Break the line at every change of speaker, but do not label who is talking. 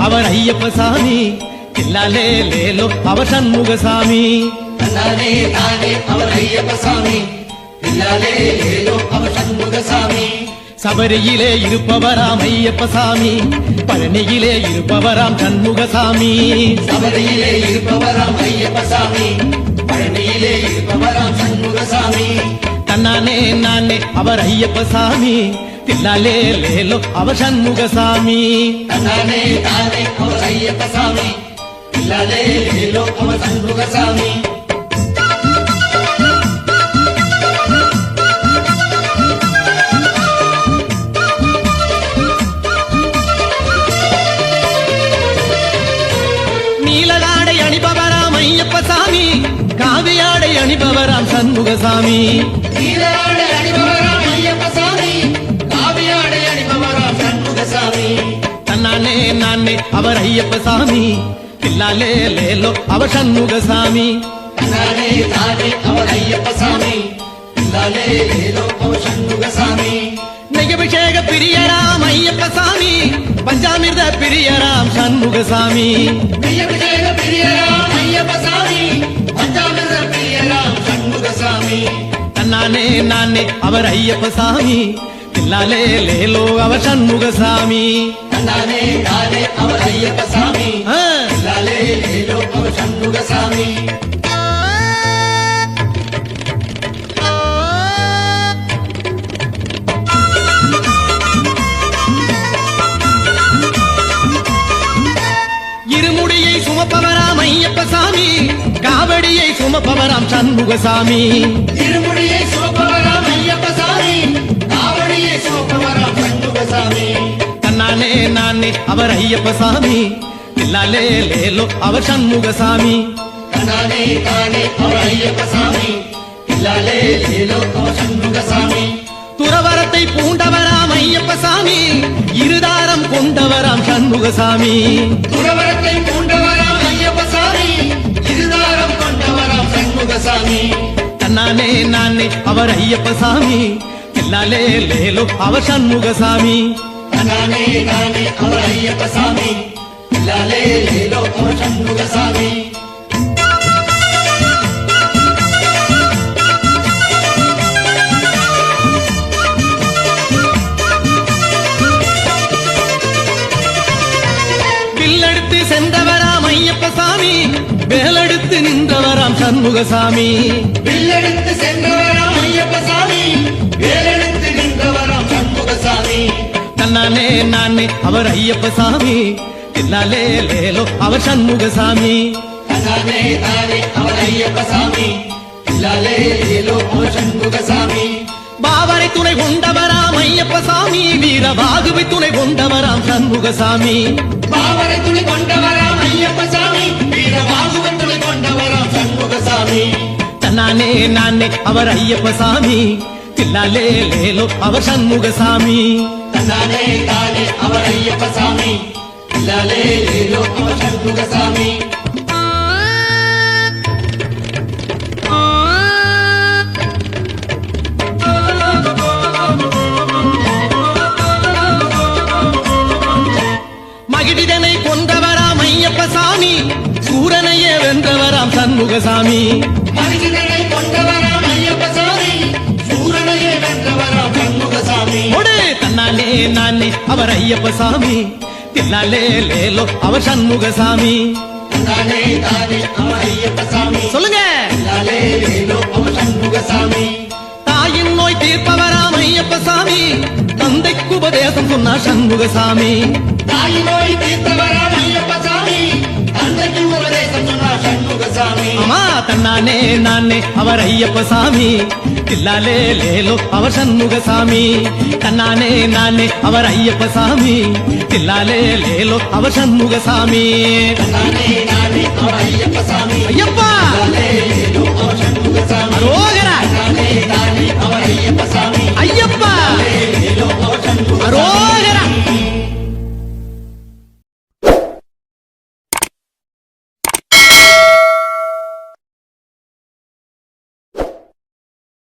அவர் ஐயப்ப சாமி, தில்லாலே லேலோ அவர் சண்முக சாமி.
தன்னானே தானே அவர் ஐயப்ப சாமி, தில்லாலே லேலோ அவர் சண்முக சாமி.
சபரியிலே இருப்பவராம் ஐயப்ப சாமி, பழனியிலே இருப்பவராம் சண்முக சாமி.
சபரியிலே இருப்பவராம் ஐயப்ப சாமி, பழனியிலே இருப்பவராம் சண்முக சாமி.
தன்னானே நானே அவர் ஐயப்ப சாமி, தில்லாலே லேலோ அவர் சண்முக சாமி.
தன்னானே தானே அவர் ஐயப்ப சாமி, தில்லாலே லேலோ அவர் சண்முக சாமி.
நீலகாடை அணிபவராம் ஐயப்ப சாமி, காவியாடை அணிபவராம் சண்முக சாமி.
நீலாடை அணிபவராம் ஐயப்ப சாமி, காவியாடை அணிபவராம் சண்முக சாமி.
தன்னானே நானே அவர் ஐயப்ப சாமி, தில்லாலே லேலோ அவர் சண்முக சாமி.
தன்னானே தானே அவர் ஐயப்ப சாமி, தில்லாலே லேலோ அவர் சண்முக சாமி.
நெய்யபிஷேக பிரியராம் ஐயப்ப சாமி, பஞ்சாமிர்த பிரியராம் சண்முக சாமி.
நெய்யபிஷேக பிரியராம் ஐயப்ப சாமி, பஞ்சாமிர்த பிரியராம் சண்முக சாமி.
தன்னானே நானே அவர் ஐயப்ப சாமி, தில்லாலே லேலோ அவர் சண்முக சாமி.
தன்னானே தானே அவர் ஐயப்ப சாமி,
ஆ.
தில்லாலே லேலோ அவர் சண்முக சாமி.
இருமுடியை சுமப்பவராம் ஐயப்ப சாமி, காவடியை சுமப்பவராம் சண்முக சாமி.
திருமுடியை சுமப்பவராம் ஐயப்ப சாமி, காவடியை சுமப்பவராம் சண்முக சாமி.
தன்னானே நானே அவர் ஐயப்ப சாமி, தில்லாலே லேலோ அவர் சண்முக சாமி.
தன்னானே தானே அவர் ஐயப்ப சாமி, தில்லாலே லேலோ அவர் சண்முக சாமி.
துறவரத்தை பூண்டவராம் ஐயப்ப சாமி, இருதாரம் கொண்டவராம் சண்முக சாமி.
துறவரத்தை பூண்டவராம் ஐயப்ப சாமி, இருதாரம் கொண்டவராம் சண்முக சாமி.
தன்னானே நானே அவர் ஐயப்ப சாமி, தில்லாலே லேலோ அவர் சண்முக சாமி.
தன்னானே தானே அவர் ஐயப்ப சாமி, தில்லாலே லேலோ அவர் சண்முக சாமி.
வில்லெடுத்து சென்றவராம் ஐயப்ப சாமி, வேலெடுத்து நின்றவராம் சண்முக சாமி.
வில்லெடுத்து சென்றவராம் ஐயப்ப சாமி, வேலெடுத்து நின்றவராம் சண்முக சாமி.
தன்னானே நானே அவர் ஐயப்ப சாமி, தில்லாலே லேலோ அவர் சண்முக சாமி.
தன்னானே தானே அவர் ஐயப்ப சாமி, தில்லாலே லேலோ அவர் சண்முக சாமி.
பாவரை துணை கொண்டவராம் ஐயப்ப சாமி, வீரபாகுவை துணை கொண்டவராம் சண்முக சாமி.
பாவரை துணை கொண்டவராம் ஐயப்ப சாமி, வீரபாகுவன் துணை கொண்டவராம் சண்முக சாமி.
தன்னானே நானே அவர் ஐயப்ப சாமி, தில்லாலே லேலோ அவர் சண்முக சாமி.
தன்னானே தானே அவர் ஐயப்ப சாமி, தில்லாலே லேலோ அவர் சண்முக சாமி.
மகிழிதனை கொன்றவராம் ஐயப்ப சாமி, சூரனையே வென்றவராம் சண்முக சாமி.
மனிதனை கொண்டவராம் ஐயப்ப சாமி, சூரனையே வென்றவராம் சண்முக சாமி.
ஒடு தன்னானே நானே அவர் ஐயப்ப சாமி, தில்லாலே லேலோ அவர் சண்முக சாமி.
தன்னானே தானே அவர் ஐயப்ப சாமி,
சொல்லுங்க.
தில்லாலே லேலோ அவர் சண்முக சாமி.
தாயின் நோய் தீர்ப்பவராம் ஐயப்ப சாமி, தந்தைக்கு உபதேசம் சொன்னார் சண்முக சாமி.
தாயினோய் தீர்த்தவராம் ஐயப்ப சாமி, தந்தைக்கு உபதேசம் சொன்னார் சண்முக சாமி.
அம்மா தன்னானே நானே அவர் ஐயப்ப சாமி, தில்லாலே லேலோ அவர் சண்முக சாமி. தன்னானே நானே அவர் ஐயப்ப சாமி, தில்லாலே லேலோ அவர் சண்முக சாமி.